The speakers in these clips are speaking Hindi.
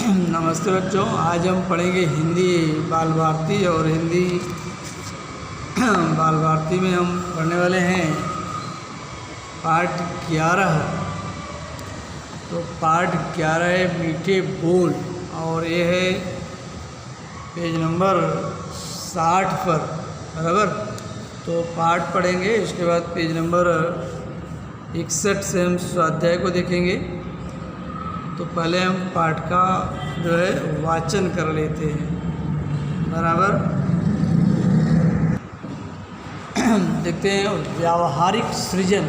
नमस्ते बच्चों, आज हम पढ़ेंगे हिंदी बाल भारती। और हिंदी बाल भारती में हम पढ़ने वाले हैं पाठ 11। तो पाठ 11 है मीठे बोल, और ये है पेज नंबर 60 पर, बराबर। तो पाठ पढ़ेंगे, इसके बाद पेज नंबर 61 से हम स्वाध्याय को देखेंगे। तो पहले हम पाठ का जो है वाचन कर लेते हैं, बराबर। देखते हैं व्यावहारिक सृजन।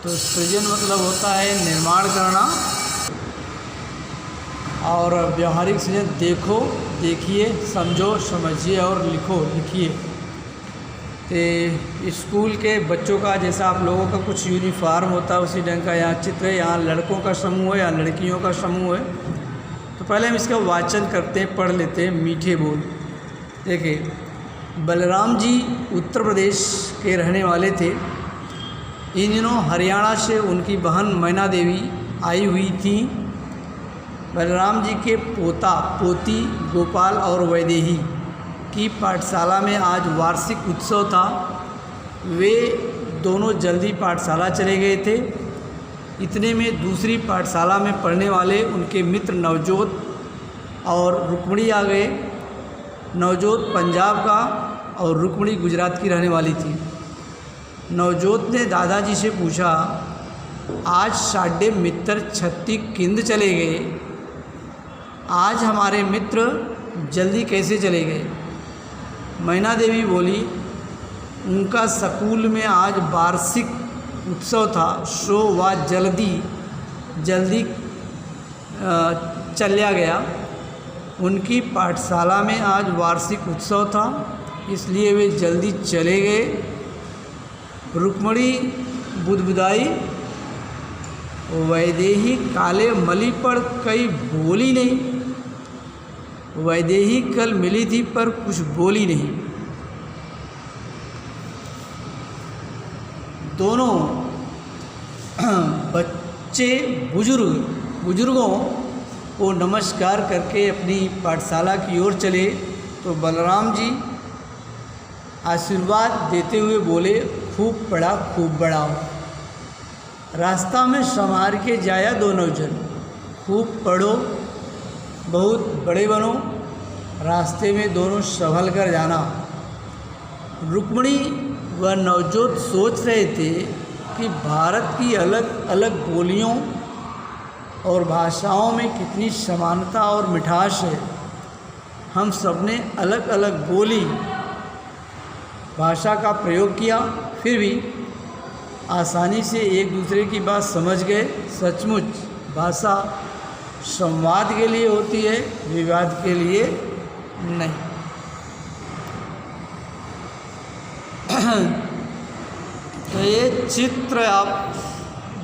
तो सृजन मतलब होता है निर्माण करना, और व्यावहारिक सृजन देखो, देखिए, समझो, समझिए और लिखो, लिखिए। तो स्कूल के बच्चों का जैसा आप लोगों का कुछ यूनिफॉर्म होता है, उसी ढंग का यहाँ चित्र है। यहाँ लड़कों का समूह है या लड़कियों का समूह है। तो पहले हम इसका वाचन करते हैं, पढ़ लेते हैं। मीठे बोल। देखिए, बलराम जी उत्तर प्रदेश के रहने वाले थे। इन दिनों हरियाणा से उनकी बहन मैना देवी आई हुई थी। बलराम जी के पोता पोती गोपाल और वैदेही की पाठशाला में आज वार्षिक उत्सव था। वे दोनों जल्दी पाठशाला चले गए थे। इतने में दूसरी पाठशाला में पढ़ने वाले उनके मित्र नवजोत और रुक्मणी आ गए। नवजोत पंजाब का और रुक्मणी गुजरात की रहने वाली थी। नवजोत ने दादाजी से पूछा, आज साढ़े मित्र छत्ती किंद चले गए? आज हमारे मित्र जल्दी कैसे चले गए? मैना देवी बोली, उनका स्कूल में आज वार्षिक उत्सव था, सो वह जल्दी चलिया गया। उनकी पाठशाला में आज वार्षिक उत्सव था, इसलिए वे जल्दी चले गए। रुक्मणी बुदबुदाई, वैदेही काले मली पर कई बोली नहीं। वैदेही कल मिली थी पर कुछ बोली नहीं। दोनों बच्चे बुजुर्गों को नमस्कार करके अपनी पाठशाला की ओर चले। तो बलराम जी आशीर्वाद देते हुए बोले, खूब पढ़ा, खूब बढ़ाओ। रास्ता में संवार के जाया दोनों जन, खूब पढ़ो, बहुत बड़े बनो। रास्ते में दोनों संभल कर जाना। रुक्मणी व नवजोत सोच रहे थे कि भारत की अलग अलग बोलियों और भाषाओं में कितनी समानता और मिठास है। हम सबने अलग अलग बोली भाषा का प्रयोग किया, फिर भी आसानी से एक दूसरे की बात समझ गए। सचमुच भाषा संवाद के लिए होती है, विवाद के लिए नहीं। तो ये चित्र आप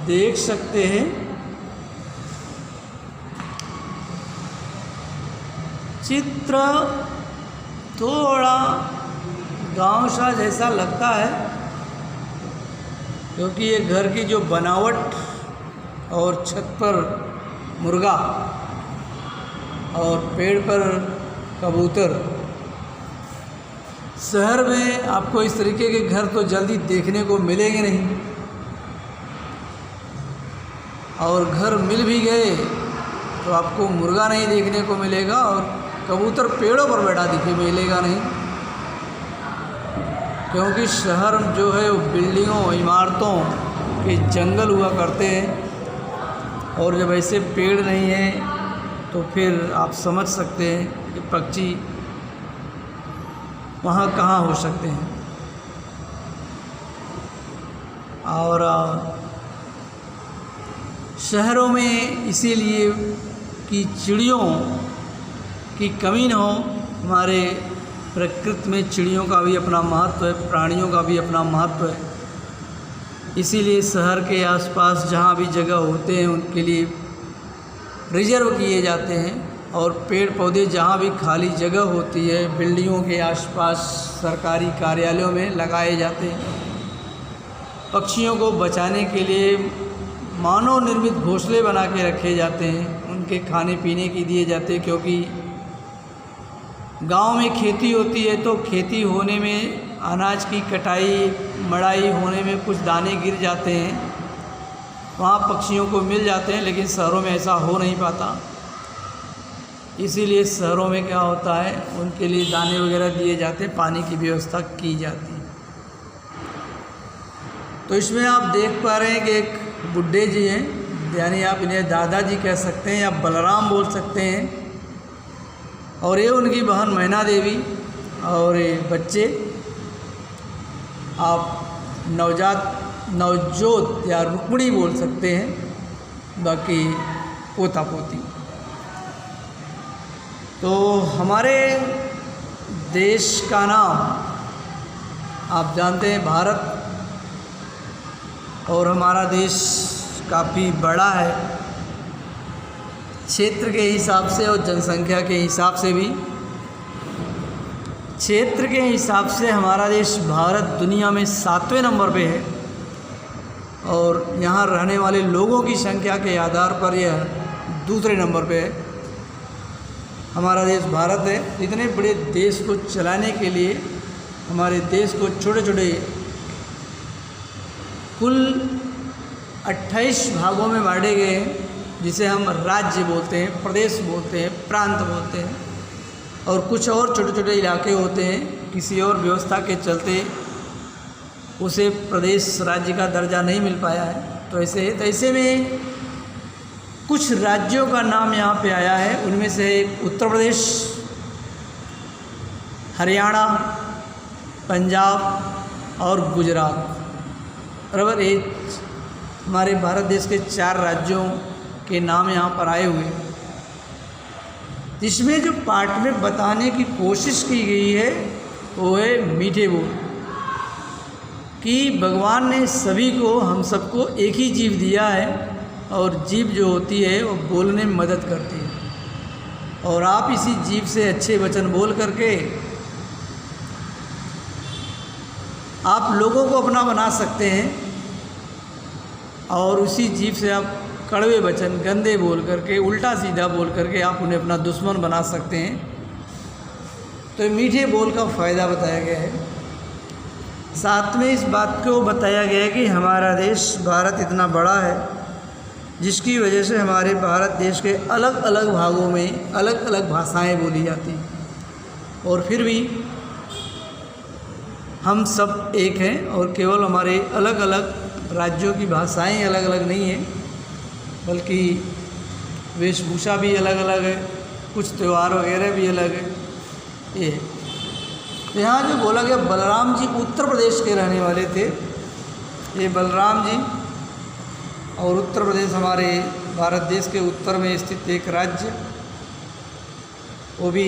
देख सकते हैं। चित्र थोड़ा गांव सा जैसा लगता है, क्योंकि ये घर की जो बनावट और छत पर मुर्गा और पेड़ पर कबूतर। शहर में आपको इस तरीके के घर तो जल्दी देखने को मिलेंगे नहीं, और घर मिल भी गए तो आपको मुर्गा नहीं देखने को मिलेगा और कबूतर पेड़ों पर बैठा दिखे मिलेगा नहीं। क्योंकि शहर जो है वो बिल्डिंगों, इमारतों के जंगल हुआ करते हैं, और जब ऐसे पेड़ नहीं है तो फिर आप समझ सकते हैं कि पक्षी वहाँ कहाँ हो सकते हैं। और शहरों में इसीलिए कि चिड़ियों की कमी न हो। हमारे प्रकृति में चिड़ियों का भी अपना महत्व है, प्राणियों का भी अपना महत्व है। इसीलिए शहर के आसपास जहाँ भी जगह होते हैं उनके लिए रिजर्व किए जाते हैं, और पेड़ पौधे जहाँ भी खाली जगह होती है बिल्डिंगों के आसपास, सरकारी कार्यालयों में लगाए जाते हैं। पक्षियों को बचाने के लिए मानव निर्मित घोंसले बना के रखे जाते हैं, उनके खाने पीने की दिए जाते हैं, क्योंकि गांव में खेती होती है तो खेती होने में अनाज की कटाई मड़ाई होने में कुछ दाने गिर जाते हैं, वहाँ पक्षियों को मिल जाते हैं, लेकिन शहरों में ऐसा हो नहीं पाता। इसीलिए शहरों में क्या होता है, उनके लिए दाने वगैरह दिए जाते हैं, पानी की व्यवस्था की जाती है। तो इसमें आप देख पा रहे हैं कि एक बुड्ढे जी हैं, यानी आप इन्हें दादाजी कह सकते हैं या बलराम बोल सकते हैं, और ये उनकी बहन मैना देवी और ये बच्चे, आप नवजोत या रुक्मिणी बोल सकते हैं, बाकी पोता पोती। तो हमारे देश का नाम आप जानते हैं भारत, और हमारा देश काफ़ी बड़ा है क्षेत्र के हिसाब से और जनसंख्या के हिसाब से भी। क्षेत्र के हिसाब से हमारा देश भारत दुनिया में 7वें नंबर पे है, और यहाँ रहने वाले लोगों की संख्या के आधार पर यह दूसरे नंबर पे है। हमारा देश भारत है। इतने बड़े देश को चलाने के लिए हमारे देश को छोटे छोटे कुल 28 भागों में बांटे गए हैं, जिसे हम राज्य बोलते हैं, प्रदेश बोलते हैं, प्रांत बोलते हैं, और कुछ और छोटे छोटे इलाके होते हैं, किसी और व्यवस्था के चलते उसे प्रदेश राज्य का दर्जा नहीं मिल पाया है। तो ऐसे में कुछ राज्यों का नाम यहाँ पे आया है, उनमें से उत्तर प्रदेश, हरियाणा, पंजाब और गुजरात। बराबर, ये हमारे भारत देश के 4 राज्यों के नाम यहाँ पर आए हुए हैं। इसमें जो पाठ में बताने की कोशिश की गई है वो है मीठे बोल, कि भगवान ने सभी को, हम सबको एक ही जीव दिया है, और जीव जो होती है वो बोलने में मदद करती है, और आप इसी जीव से अच्छे वचन बोल करके आप लोगों को अपना बना सकते हैं, और उसी जीव से आप कड़वे वचन, गंदे बोल करके, उल्टा सीधा बोल करके आप उन्हें अपना दुश्मन बना सकते हैं। तो मीठे बोल का फ़ायदा बताया गया है। साथ में इस बात को बताया गया है कि हमारा देश भारत इतना बड़ा है, जिसकी वजह से हमारे भारत देश के अलग अलग भागों में अलग अलग भाषाएं बोली जाती हैं, और फिर भी हम सब एक हैं, और केवल हमारे अलग अलग राज्यों की भाषाएं अलग अलग नहीं हैं, बल्कि वेशभूषा भी अलग अलग है, कुछ त्यौहार वगैरह भी अलग है। ये तो यहाँ जो बोला गया, बलराम जी उत्तर प्रदेश के रहने वाले थे। ये बलराम जी, और उत्तर प्रदेश हमारे भारत देश के उत्तर में स्थित एक राज्य, वो भी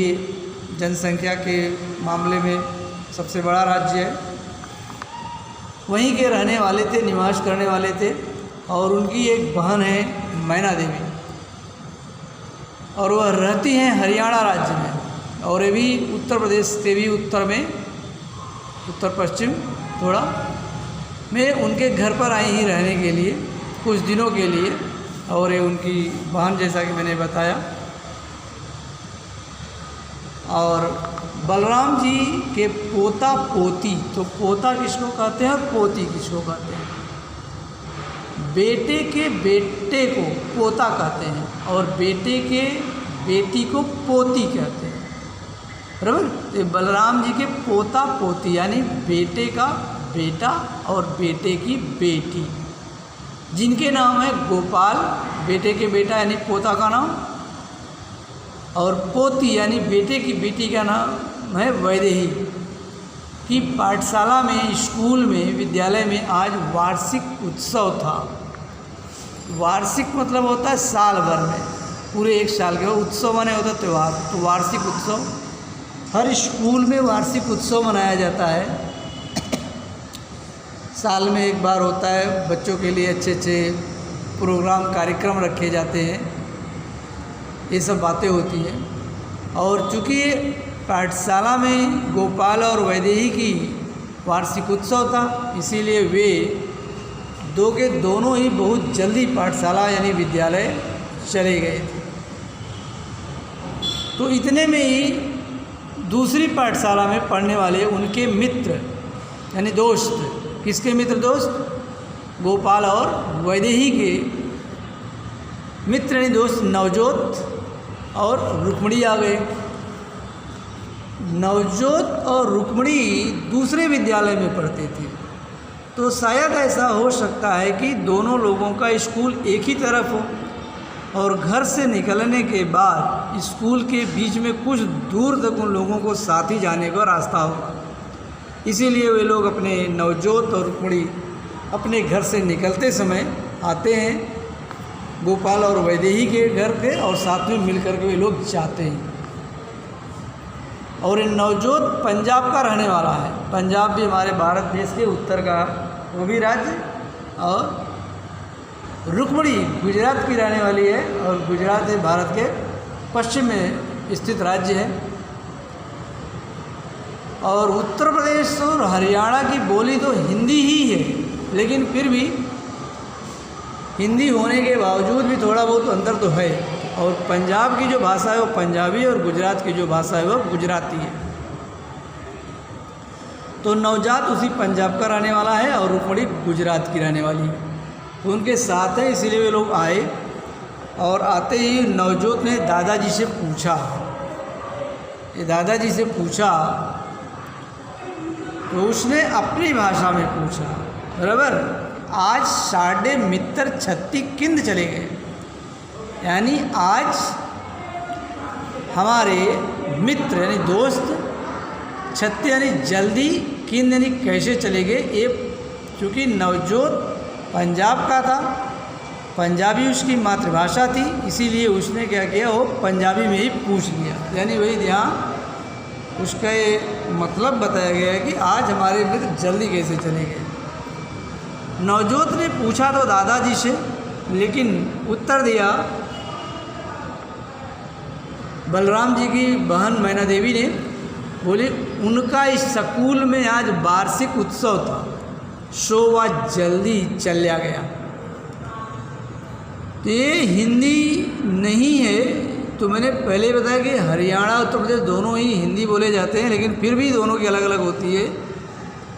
जनसंख्या के मामले में सबसे बड़ा राज्य है। वहीं के रहने वाले थे, निवास करने वाले थे, और उनकी एक बहन है मैना देवी, और वह रहती हैं हरियाणा राज्य में, और ये भी उत्तर प्रदेश से भी उत्तर में, उत्तर पश्चिम थोड़ा में उनके घर पर आई ही रहने के लिए कुछ दिनों के लिए, और ये उनकी बहन जैसा कि मैंने बताया। और बलराम जी के पोता पोती, तो पोता किसको कहते हैं और पोती किसको कहते हैं? बेटे के बेटे को पोता कहते हैं, और बेटे के बेटी को पोती कहते हैं। बराबर, तो बलराम जी के पोता पोती यानी बेटे का बेटा और बेटे की बेटी, जिनके नाम है गोपाल, बेटे के बेटा यानी पोता का नाम, और पोती यानी बेटे की बेटी का नाम है वैदेही। कि पाठशाला में, स्कूल में, विद्यालय में आज वार्षिक उत्सव था। वार्षिक मतलब होता है साल भर में, पूरे एक साल के, उत्सव माने होता है त्यौहार। तो वार्षिक उत्सव, हर स्कूल में वार्षिक उत्सव मनाया जाता है। साल में एक बार होता है, बच्चों के लिए अच्छे अच्छे प्रोग्राम, कार्यक्रम रखे जाते हैं, ये सब बातें होती हैं। और चूँकि पाठशाला में गोपाल और वैदेही की वार्षिक उत्सव था, इसीलिए वे दो के दोनों ही बहुत जल्दी पाठशाला यानी विद्यालय चले गए थे। तो इतने में ही दूसरी पाठशाला में पढ़ने वाले उनके मित्र यानी दोस्त, किसके मित्र दोस्त? गोपाल और वैदेही के मित्र यानी दोस्त नवजोत और रुक्मणी आ गए। नवजोत और रुक्मणी दूसरे विद्यालय में पढ़ते थे, तो शायद ऐसा हो सकता है कि दोनों लोगों का स्कूल एक ही तरफ हो और घर से निकलने के बाद स्कूल के बीच में कुछ दूर तक उन लोगों को साथ ही जाने का रास्ता होगा। इसीलिए वे लोग अपने नवजोत और रुक्मणी अपने घर से निकलते समय आते हैं गोपाल और वैदेही के घर पे और साथ में मिल कर के वे लोग जाते हैं। और नवजोत पंजाब का रहने वाला है। पंजाब भी हमारे भारत देश के उत्तर का वो भी राज्य, और रुक्मणी गुजरात की रहने वाली है और गुजरात भारत के पश्चिम में स्थित राज्य है। और उत्तर प्रदेश और हरियाणा की बोली तो हिंदी ही है, लेकिन फिर भी हिंदी होने के बावजूद भी थोड़ा बहुत अंतर तो है। और पंजाब की जो भाषा है वो पंजाबी और गुजरात की जो भाषा है वो गुजराती है। तो नवजात उसी पंजाब का रहने वाला है और रुक्मणी गुजरात की रहने वाली है। तो उनके साथ है, इसीलिए वे लोग आए। और आते ही नवजोत ने दादाजी से पूछा, दादाजी से पूछा तो उसने अपनी भाषा में पूछा, बराबर, आज साढ़े मित्र छत्ती किंद चले गए, यानी आज हमारे मित्र यानी दोस्त छत्ती यानी जल्दी, किंद यानी कैसे चले गए। ये चूँकि नवजोत पंजाब का था, पंजाबी उसकी मातृभाषा थी, इसीलिए उसने क्या किया, वो पंजाबी में ही पूछ लिया। यानी वही यहाँ उसका ये मतलब बताया गया है कि आज हमारे मित्र जल्दी कैसे चले गए। नवजोत ने पूछा तो दादाजी से, लेकिन उत्तर दिया बलराम जी की बहन मैना देवी ने। बोले उनका इस स्कूल में आज वार्षिक उत्सव था, सो वह जल्दी चला गया। तो ये हिंदी नहीं है, तो मैंने पहले बताया कि हरियाणा उत्तर प्रदेश दोनों ही हिंदी बोले जाते हैं, लेकिन फिर भी दोनों की अलग अलग होती है।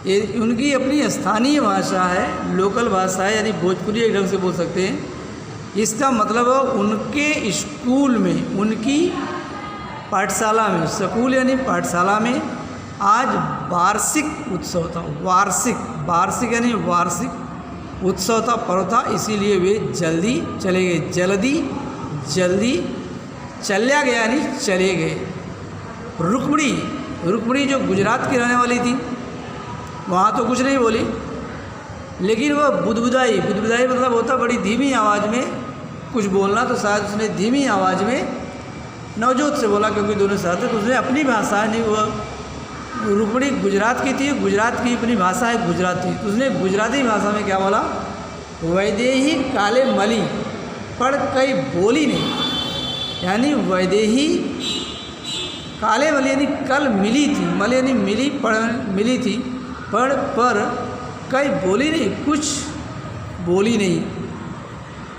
ये उनकी अपनी स्थानीय भाषा है, लोकल भाषा है, यानी भोजपुरी एक ढंग से बोल सकते हैं। इसका मतलब है उनके स्कूल में, उनकी पाठशाला में, स्कूल यानी पाठशाला में आज वार्षिक उत्सव था। वार्षिक यानी वार्षिक उत्सव था, पर्व था, इसीलिए वे जल्दी चले गए। जल्दी चला गया यानी चले गए। रुक्मणी जो गुजरात की रहने वाली थी, वहाँ तो कुछ नहीं बोली, लेकिन वह बुदबुदाई मतलब होता बड़ी धीमी आवाज़ में कुछ बोलना, तो शायद उसने धीमी आवाज़ में नवजोत से बोला, क्योंकि दोनों साथ थे। तो उसने अपनी भाषा नहीं, वह रुक्मणी गुजरात की थी, गुजरात की अपनी भाषा है गुजराती, तो उसने गुजराती भाषा में क्या बोला, वैदेही काले मली पढ़ कई बोली नहीं, यानी वैदेही काले मली यानी कल मिली थी, मल यानी मिली, पढ़ मिली थी, पढ़ पर कई बोली नहीं, कुछ बोली नहीं।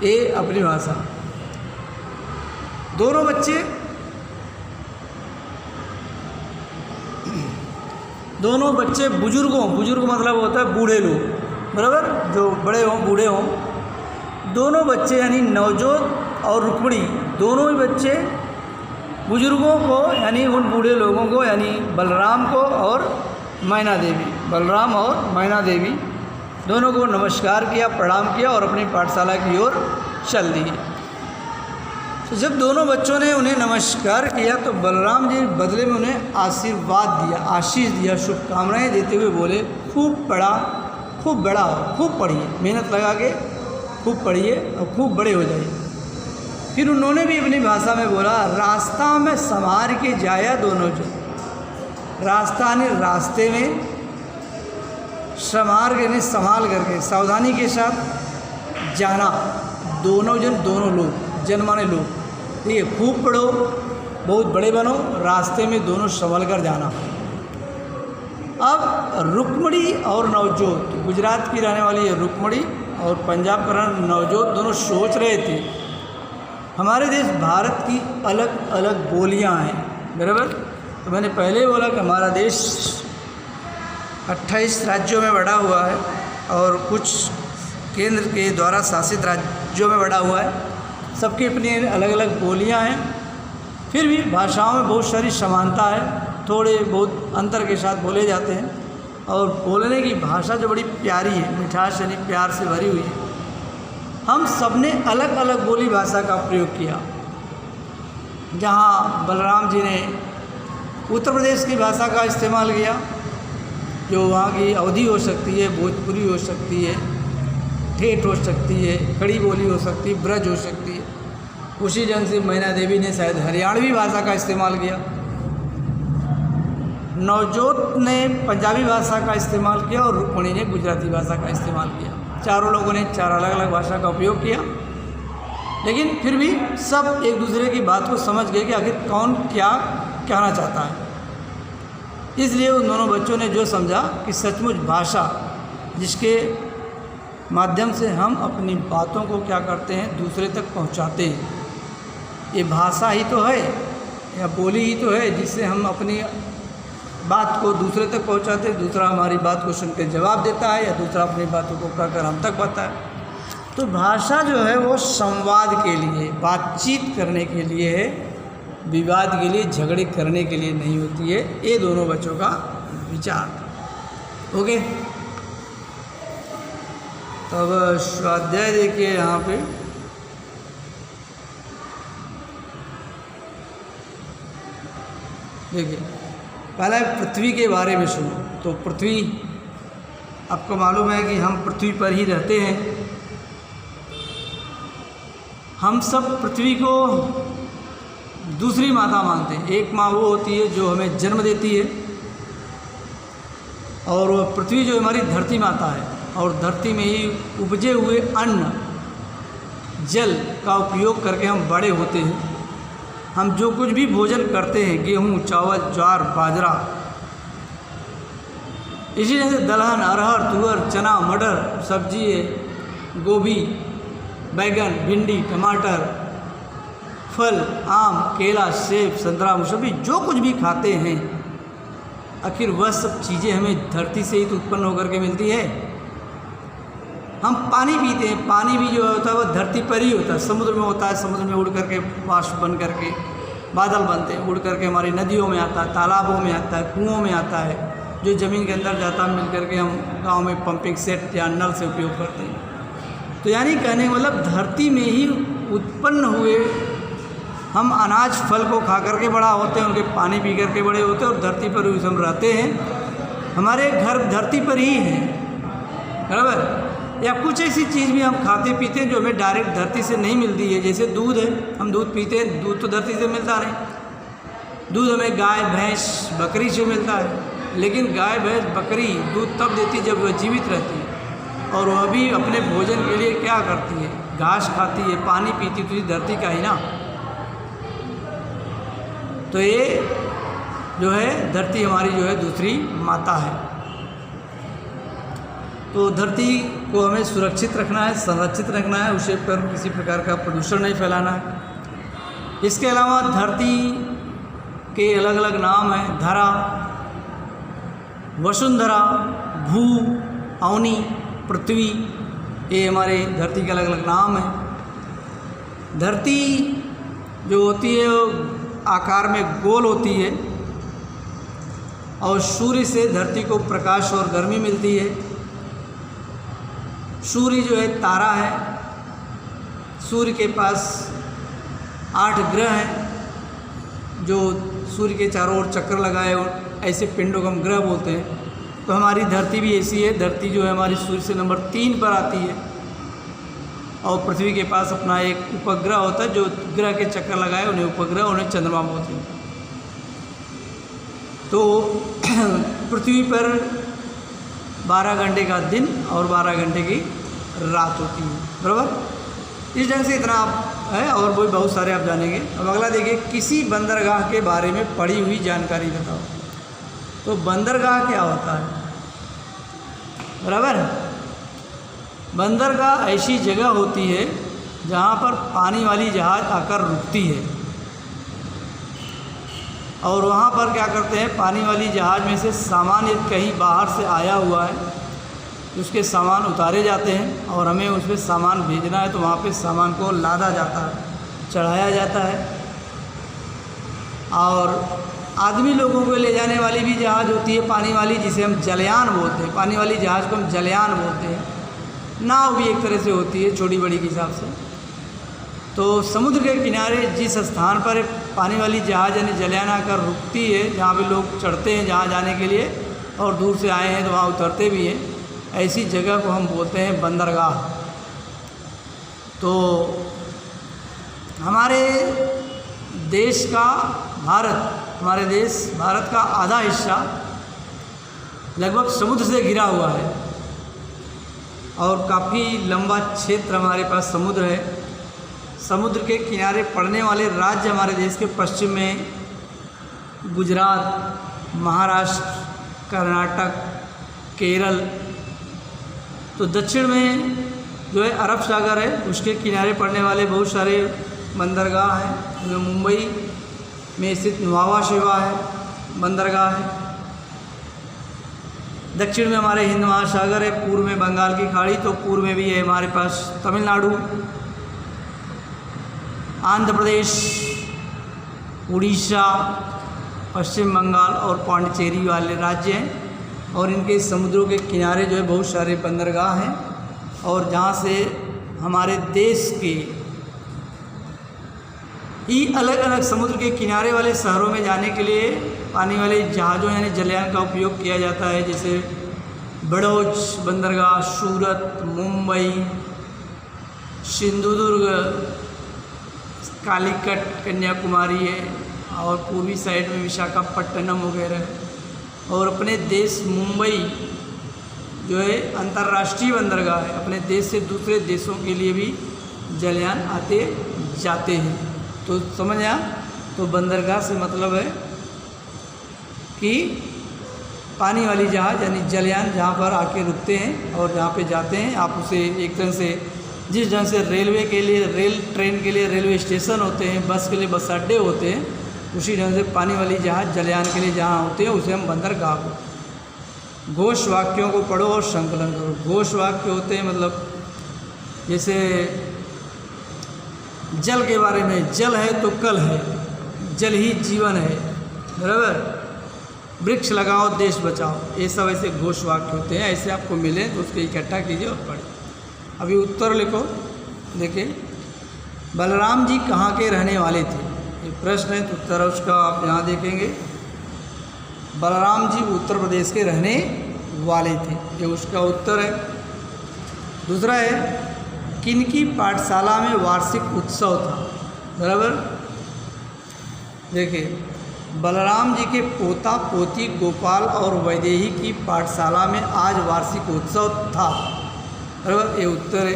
ये अपनी भाषा। दोनों बच्चे बुजुर्ग मतलब होता है बूढ़े लोग, बराबर, जो बड़े हों बूढ़े हों। दोनों बच्चे यानी नवजोत और रुक्मणी दोनों ही बच्चे बुजुर्गों को यानी उन बूढ़े लोगों को यानी बलराम और मैना देवी दोनों को नमस्कार किया, प्रणाम किया और अपनी पाठशाला की ओर चल दिए। तो जब दोनों बच्चों ने उन्हें नमस्कार किया तो बलराम जी बदले में उन्हें आशीर्वाद दिया, आशीष दिया, शुभकामनाएं देते हुए बोले, खूब बड़ा हो, खूब पढ़िए, मेहनत लगा के खूब पढ़िए और खूब बड़े हो जाइए। फिर उन्होंने भी अपनी भाषा में बोला, रास्ता में संवार के जाया दोनों जन। रास्ता ने रास्ते में, संवार के संभाल करके सावधानी के साथ जाना, दोनों लोग, जन माने लोग, ठीक है, खूब पढ़ो, बहुत बड़े बनो, रास्ते में दोनों संभल कर जाना। अब रुक्मणी और नवजोत, गुजरात की रहने वाली है रुक्मणी और पंजाब का राणा नवजोत दोनों सोच रहे थे हमारे देश भारत की अलग अलग बोलियां हैं, बराबर। तो मैंने पहले ही बोला कि हमारा देश 28 राज्यों में बटा हुआ है और कुछ केंद्र के द्वारा शासित राज्यों में बटा हुआ है। सबकी अपनी अलग अलग बोलियां हैं, फिर भी भाषाओं में बहुत सारी समानता है, थोड़े बहुत अंतर के साथ बोले जाते हैं। और बोलने की भाषा जो बड़ी प्यारी है, मिठास यानी प्यार से भरी हुई है। हम सब ने अलग अलग बोली भाषा का प्रयोग किया। जहाँ बलराम जी ने उत्तर प्रदेश की भाषा का इस्तेमाल किया, जो वहाँ की अवधी हो सकती है, भोजपुरी हो सकती है, ठेठ हो सकती है, खड़ी बोली हो सकती है, ब्रज हो सकती है। उसी ढंग से मैना देवी ने शायद हरियाणवी भाषा का इस्तेमाल किया। नवजोत ने पंजाबी भाषा का इस्तेमाल किया और रुक्मणी ने गुजराती भाषा का इस्तेमाल किया। चारों लोगों ने 4 अलग अलग भाषा का उपयोग किया, लेकिन फिर भी सब एक दूसरे की बात को समझ गए कि आखिर कौन क्या कहना चाहता है। इसलिए उन दोनों बच्चों ने जो समझा कि सचमुच भाषा जिसके माध्यम से हम अपनी बातों को क्या करते हैं, दूसरे तक पहुंचाते हैं, ये भाषा ही तो है या बोली ही तो है जिससे हम अपनी बात को दूसरे तक पहुंचाते हैं। दूसरा हमारी बात को सुनकर जवाब देता है या दूसरा अपनी बातों को कहकर हम तक बताता है। तो भाषा जो है वो संवाद के लिए, बातचीत करने के लिए है, विवाद के लिए, झगड़े करने के लिए नहीं होती है। ये दोनों बच्चों का विचार। ओके, तो अब स्वाध्याय देखिए यहाँ पे। देखिए, पहला पृथ्वी के बारे में सुनो। तो पृथ्वी, आपको मालूम है कि हम पृथ्वी पर ही रहते हैं। हम सब पृथ्वी को दूसरी माता मानते हैं। एक माँ वो होती है जो हमें जन्म देती है, और पृथ्वी जो हमारी धरती माता है, और धरती में ही उपजे हुए अन्न जल का उपयोग करके हम बड़े होते हैं। हम जो कुछ भी भोजन करते हैं, गेहूँ, चावल, ज्वार, बाजरा, इसी तरह से दलहन, अरहर, तुअर, चना, मटर, सब्जी, गोभी, बैगन, भिंडी, टमाटर, फल, आम, केला, सेब, संतरा, मौसमी, जो कुछ भी खाते हैं, आखिर वह सब चीज़ें हमें धरती से ही तो उत्पन्न होकर के मिलती है। हम पानी पीते हैं, पानी भी जो होता है वह धरती पर ही होता है, समुद्र में होता है। समुद्र में उड़ करके वाष्प बन करके बादल बनते हैं, उड़ करके हमारी नदियों में आता है, तालाबों में आता है, कुओं में आता है, जो ज़मीन के अंदर जाता है, मिल करके हम गांव में पंपिंग सेट या नल से उपयोग करते हैं। तो यानी कहने का मतलब धरती में ही उत्पन्न हुए हम अनाज फल को खा करके बड़ा होते हैं, उनके पानी पी करके बड़े होते हैं, और धरती पर ही हम रहते हैं। हमारे घर धरती पर ही हैं, बराबर। या कुछ ऐसी चीज़ भी हम खाते पीते हैं जो हमें डायरेक्ट धरती से नहीं मिलती है। जैसे दूध है, हम दूध पीते हैं, दूध तो धरती से मिलता नहीं। दूध हमें गाय, भैंस, बकरी से मिलता है, लेकिन गाय, भैंस, बकरी दूध तब देती है जब वह जीवित रहती है, और वह भी अपने भोजन के लिए क्या करती है, घास खाती है, पानी पीती, तो ये धरती का ही ना। तो ये जो है धरती हमारी जो है दूसरी माता है। तो धरती को हमें सुरक्षित रखना है, संरक्षित रखना है, उसे पर किसी प्रकार का प्रदूषण नहीं फैलाना है। इसके अलावा धरती के अलग अलग नाम हैं। धरा, वसुंधरा, भू, अवनी, पृथ्वी, ये हमारे धरती के अलग अलग नाम हैं। धरती जो होती है वो आकार में गोल होती है, और सूर्य से धरती को प्रकाश और गर्मी मिलती है। सूर्य जो है तारा है। सूर्य के पास 8 ग्रह हैं जो सूर्य के चारों ओर चक्कर लगाए, और ऐसे पिंडों को हम ग्रह बोलते हैं। तो हमारी धरती भी ऐसी है। धरती जो है हमारी सूर्य से नंबर 3 पर आती है, और पृथ्वी के पास अपना एक उपग्रह होता है, जो ग्रह के चक्कर लगाए उन्हें उपग्रह, उन्हें चंद्रमा बोलते हैं। तो पृथ्वी पर 12 घंटे का दिन और 12 घंटे की रात होती है, बराबर। इस ढंग से इतना है, और भी बहुत सारे आप जानेंगे। अब अगला देखिए, किसी बंदरगाह के बारे में पढ़ी हुई जानकारी बताओ। तो बंदरगाह क्या होता है, बराबर। बंदरगाह ऐसी जगह होती है जहाँ पर पानी वाली जहाज़ आकर रुकती है और वहाँ पर क्या करते हैं, पानी वाली जहाज़ में से सामान यदि कहीं बाहर से आया हुआ है तो उसके सामान उतारे जाते हैं और हमें उसमें सामान भेजना है तो वहाँ पे सामान को लादा जाता है, चढ़ाया जाता है। और आदमी लोगों को ले जाने वाली भी जहाज़ होती है पानी वाली, जिसे हम जलयान बोलते हैं। पानी वाली जहाज़ को हम जलयान बोलते हैं। नाव भी एक तरह से होती है, छोटी बड़ी के हिसाब से। तो समुद्र के किनारे जिस स्थान पर पानी वाली जहाज़ यानी जलयान आकर रुकती है, जहाँ पे लोग चढ़ते हैं जहाँ जाने के लिए और दूर से आए हैं तो वहाँ उतरते भी हैं, ऐसी जगह को हम बोलते हैं बंदरगाह। तो हमारे देश का भारत का आधा हिस्सा लगभग समुद्र से घिरा हुआ है और काफ़ी लंबा क्षेत्र हमारे पास समुद्र है। समुद्र के किनारे पड़ने वाले राज्य हमारे देश के पश्चिम में गुजरात, महाराष्ट्र, कर्नाटक, केरल। तो दक्षिण में जो है अरब सागर है, उसके किनारे पड़ने वाले बहुत सारे बंदरगाह हैं। जो मुंबई में स्थित नुआवा शेवा है, बंदरगाह है। दक्षिण में हमारे हिंद महासागर है, पूर्व में बंगाल की खाड़ी, तो पूर्व में भी है हमारे पास तमिलनाडु, आंध्र प्रदेश, उड़ीसा, पश्चिम बंगाल और पांडिचेरी वाले राज्य हैं। और इनके समुद्रों के किनारे जो है बहुत सारे बंदरगाह हैं और जहाँ से हमारे देश के अलग अलग समुद्र के किनारे वाले शहरों में जाने के लिए पानी वाले जहाज़ों यानी जलयान का उपयोग किया जाता है। जैसे बड़ौच बंदरगाह, सूरत, मुंबई, सिंधुदुर्ग, कालीकट, कन्याकुमारी है और पूर्वी साइड में विशाखापट्टनम वगैरह। और अपने देश मुंबई जो है अंतर्राष्ट्रीय बंदरगाह है, अपने देश से दूसरे देशों के लिए भी जलयान आते जाते हैं। तो समझ आया। तो बंदरगाह से मतलब है कि पानी वाली जहाज़ यानी जलयान जहाँ पर आके रुकते हैं और जहाँ पे जाते हैं। आप उसे एक तरह से जिस ढंग से रेलवे के लिए ट्रेन के लिए रेलवे स्टेशन होते हैं, बस के लिए बस अड्डे होते हैं, उसी ढंग से पानी वाली जहाज़ जलयान के लिए जहाँ होते हैं उसे हम बंदरगाह को। घोष वाक्यों को पढ़ो और संकलन करो। घोष वाक्य होते हैं मतलब जैसे जल के बारे में, जल है तो कल है, जल ही जीवन है, बराबर। वृक्ष लगाओ देश बचाओ, ये सब ऐसे घोष वाक्य होते हैं। ऐसे आपको मिले तो उसके इकट्ठा कीजिए और पढ़िए। अभी उत्तर लिखो। देखिए, बलराम जी कहाँ के रहने वाले थे, ये प्रश्न है। तो उत्तर उसका आप यहाँ देखेंगे। बलराम जी उत्तर प्रदेश के रहने वाले थे, ये उसका उत्तर है। दूसरा है, किनकी पाठशाला में वार्षिक उत्सव था, बराबर। देखिए, बलराम जी के पोता पोती गोपाल और वैदेही की पाठशाला में आज वार्षिक उत्सव था, बराबर, ये उत्तर है।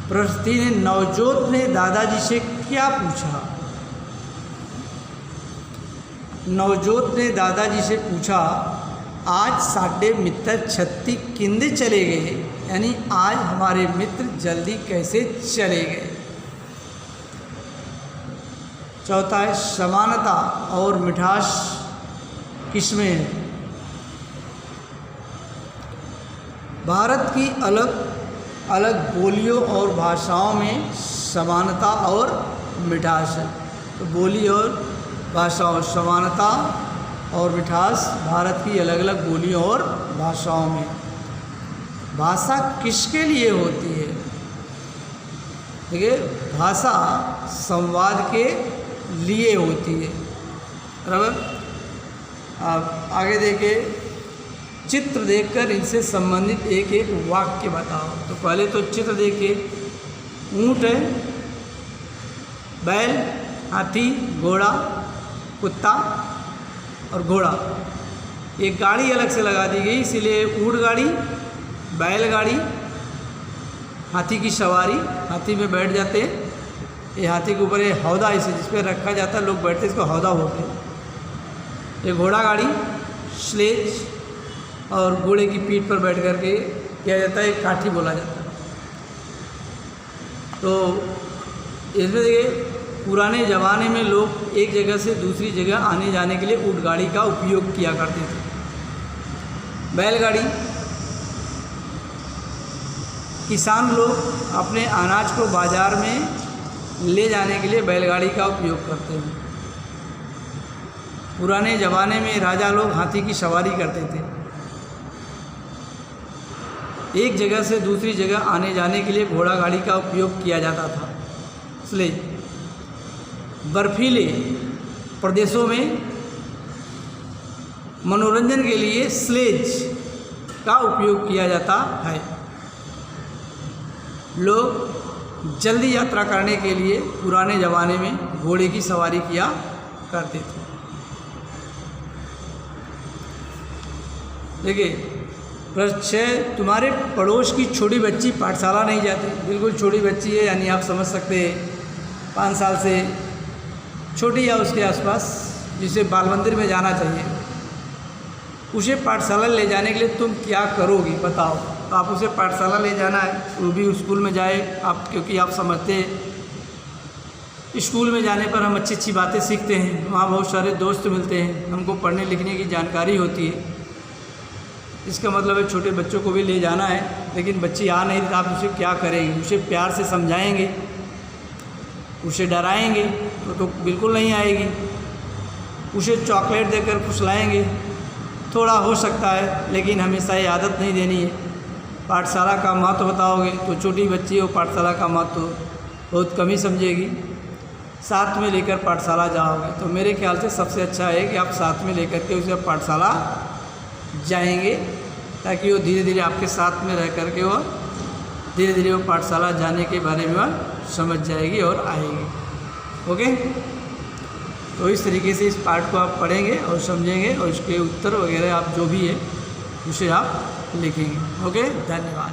प्रश्न 3, नवजोत ने दादाजी से क्या पूछा। नवजोत ने दादाजी से पूछा, आज साढ़े मित्र छत्ती किंदे चले गए, यानी आज हमारे मित्र जल्दी कैसे चले गए। चौथा है, समानता और मिठास किसमें है। भारत की अलग अलग बोलियों और भाषाओं में समानता और मिठास है। तो बोली और भाषाओं, समानता और मिठास भारत की अलग अलग बोलियों और भाषाओं में। भाषा किसके लिए होती है। देखिए, भाषा संवाद के लिए होती है, बराबर। आप आगे देखिए, चित्र देखकर इनसे संबंधित एक एक वाक्य बताओ। तो पहले तो चित्र देखिए, ऊँट है, बैल, हाथी, घोड़ा, कुत्ता और घोड़ा। एक गाड़ी अलग से लगा दी गई, इसीलिए ऊँट गाड़ी, बैलगाड़ी, हाथी की सवारी, हाथी में बैठ जाते हैं। ये हाथी के ऊपर ये हौदा इसे जिस पर रखा जाता है, लोग बैठते हैं, इसको हौदा बोलते हैं। ये घोड़ा गाड़ी, स्लेज, और घोड़े की पीठ पर बैठ कर के किया जाता है, एक काठी बोला जाता है। तो इसमें देखिए पुराने ज़माने में लोग एक जगह से दूसरी जगह आने जाने के लिए ऊँट गाड़ी का उपयोग किया करते थे। बैलगाड़ी, किसान लोग अपने अनाज को बाज़ार में ले जाने के लिए बैलगाड़ी का उपयोग करते हैं। पुराने ज़माने में राजा लोग हाथी की सवारी करते थे। एक जगह से दूसरी जगह आने जाने के लिए घोड़ा गाड़ी का उपयोग किया जाता था। इसलिए बर्फीले प्रदेशों में मनोरंजन के लिए स्लेज का उपयोग किया जाता है। लोग जल्दी यात्रा करने के लिए पुराने ज़माने में घोड़े की सवारी किया करते थे। देखिए प्रश्न 6, तुम्हारे पड़ोस की छोटी बच्ची पाठशाला नहीं जाती। बिल्कुल छोटी बच्ची है, यानी आप समझ सकते हैं 5 साल से छोटी या उसके आसपास, जिसे बाल मंदिर में जाना चाहिए। उसे पाठशाला ले जाने के लिए तुम क्या करोगी बताओ। तो आप उसे पाठशाला ले जाना है, वो भी स्कूल में जाए आप, क्योंकि आप समझते हैं स्कूल में जाने पर हम अच्छी अच्छी बातें सीखते हैं, वहाँ बहुत सारे दोस्त मिलते हैं, हमको पढ़ने लिखने की जानकारी होती है। इसका मतलब है छोटे बच्चों को भी ले जाना है। लेकिन बच्ची आ नहीं रही तो आप उसे क्या करेंगे? उसे प्यार से समझाएंगे, उसे डराएंगे तो बिल्कुल नहीं आएगी। उसे चॉकलेट देकर फुसलाएंगे, थोड़ा हो सकता है, लेकिन हमेशा ये आदत नहीं देनी है। पाठशाला का महत्व बताओगे तो छोटी बच्ची हो, पाठशाला का महत्व बहुत कम ही समझेगी। साथ में लेकर पाठशाला जाओगे तो मेरे ख्याल से सबसे अच्छा है कि आप साथ में लेकर के उसे पाठशाला जाएंगे, ताकि वो धीरे धीरे आपके साथ में रह करके वो धीरे धीरे वो पाठशाला जाने के बारे में वह समझ जाएगी और आएगी। ओके, तो इस तरीके से इस पाठ को आप पढ़ेंगे और समझेंगे, और इसके उत्तर वगैरह आप जो भी है उसे आप लिखेंगे। ओके, धन्यवाद।